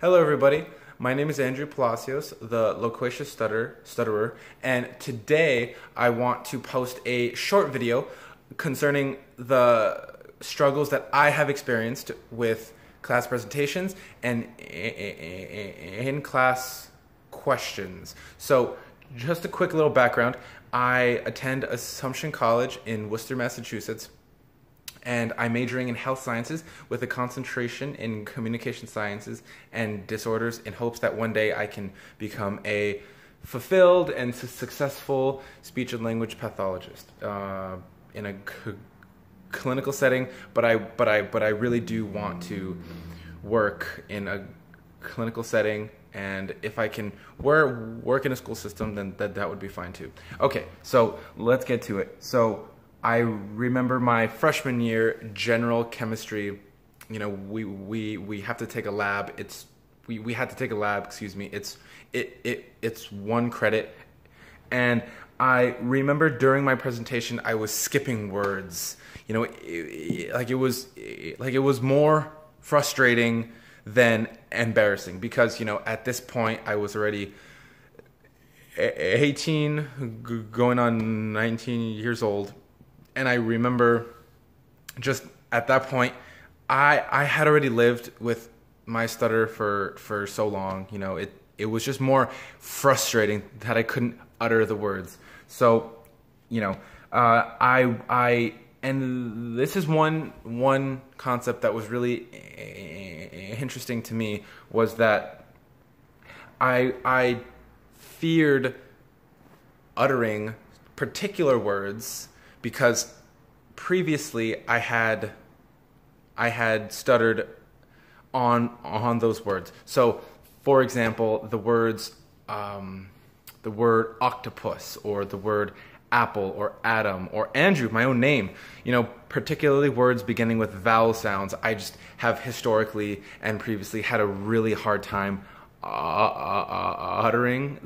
Hello everybody, my name is Andrew Palacios, the loquacious stutterer, and today I want to post a short video concerning the struggles that I have experienced with class presentations and in-class questions. So just a quick little background, I attend Assumption College in Worcester, Massachusetts, and I'm majoring in health sciences with a concentration in communication sciences and disorders in hopes that one day I can become a fulfilled and successful speech and language pathologist in a clinical setting. But I really do want to work in a clinical setting, and if I can work in a school system, then that would be fine too. Okay, so let's get to it. So I remember my freshman year general chemistry. You know, we have to take a lab. We had to take a lab. Excuse me. It's 1 credit, and I remember during my presentation I was skipping words. You know, it was more frustrating than embarrassing because, you know, at this point I was already 18, going on 19 years old. And I remember just at that point, I had already lived with my stutter for so long. You know, it was just more frustrating that I couldn't utter the words. So, you know, and this is one concept that was really interesting to me, was that I feared uttering particular words because previously I had stuttered on those words. So, for example, the word octopus, or the word apple, or Adam, or Andrew, my own name. You know, particularly words beginning with vowel sounds, I just have historically and previously had a really hard time uttering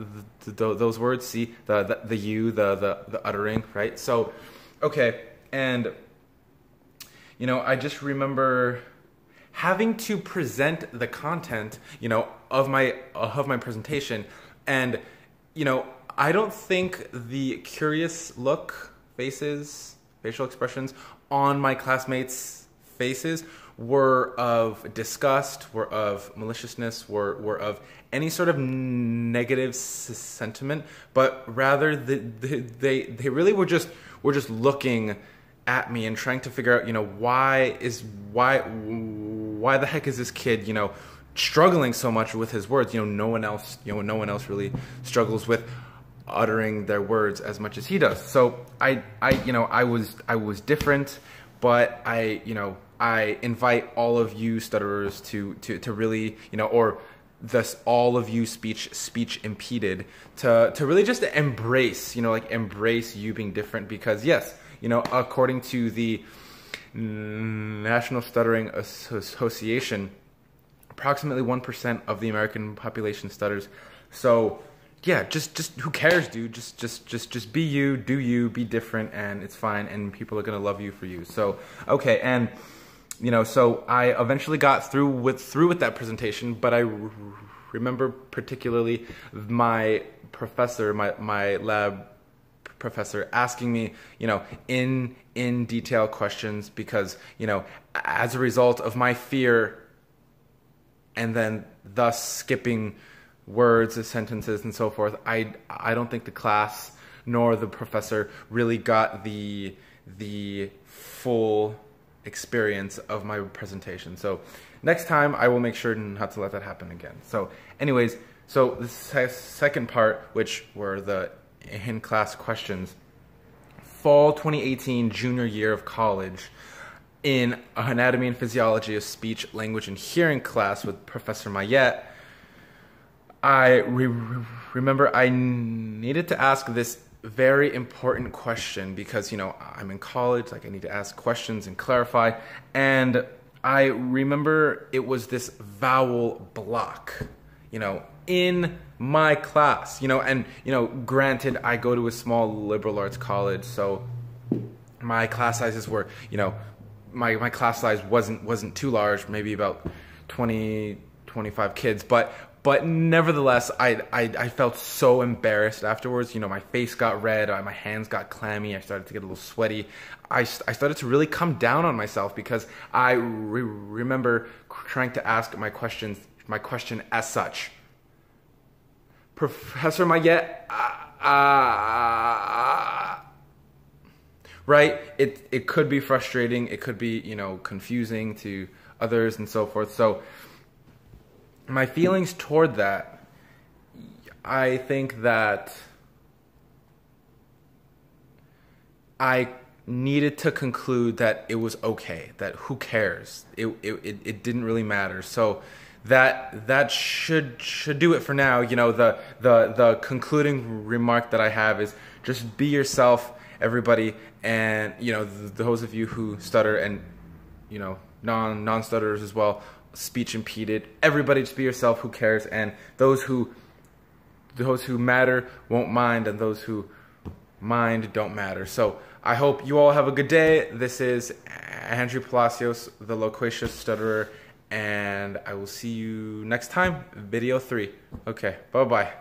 those words. See, the U, the uttering, right? So, okay, and you know, I just remember having to present the content, you know, of my presentation, and you know, I don't think the curious look, faces, facial expressions on my classmates' faces were of disgust, were of maliciousness, were of any sort of negative sentiment, but rather they really were just looking at me and trying to figure out, you know, why the heck is this kid, you know, struggling so much with his words. You know, no one else really struggles with uttering their words as much as he does. So I was different, but I invite all of you stutterers to really, you know, or thus all of you speech impeded to really just embrace, you know, like embrace you being different, because yes, you know, according to the National Stuttering Association, approximately 1% of the American population stutters. So yeah, just who cares, dude? Just be you, do you, be different, and it's fine, and people are gonna love you for you. So okay, and you know, so I eventually got through with that presentation, but I remember particularly my professor, my lab professor, asking me, you know, in detail questions, because, you know, as a result of my fear and then thus skipping words, sentences, and so forth, I don't think the class nor the professor really got the full experience of my presentation. So next time I will make sure not to let that happen again. So anyways, so the second part, which were the in-class questions, fall 2018, junior year of college, in anatomy and physiology of speech, language, and hearing class with Professor Mayette, I remember I needed to ask this very important question because, you know, I'm in college, like I need to ask questions and clarify, and I remember it was this vowel block, you know, in my class, you know, and, you know, granted, I go to a small liberal arts college, so my class sizes were, you know, my class size wasn't too large, maybe about 20 25 kids, but nevertheless, I felt so embarrassed afterwards. You know, my face got red, my hands got clammy, I started to get a little sweaty. I started to really come down on myself because I remember trying to ask my question as such. Professor Maillet, right? It could be frustrating. It could be, you know, confusing to others and so forth. So my feelings toward that, I think that I needed to conclude that it was okay, that who cares? It didn't really matter. So that should do it for now. You know, the concluding remark that I have is just be yourself, everybody, and you know, those of you who stutter and, you know, non-stutterers as well, speech impeded, everybody just be yourself, who cares? And those who matter won't mind, and those who mind don't matter. So I hope you all have a good day. This is Andrew Palacios, the loquacious stutterer, and I will see you next time, video 3. Okay, bye-bye.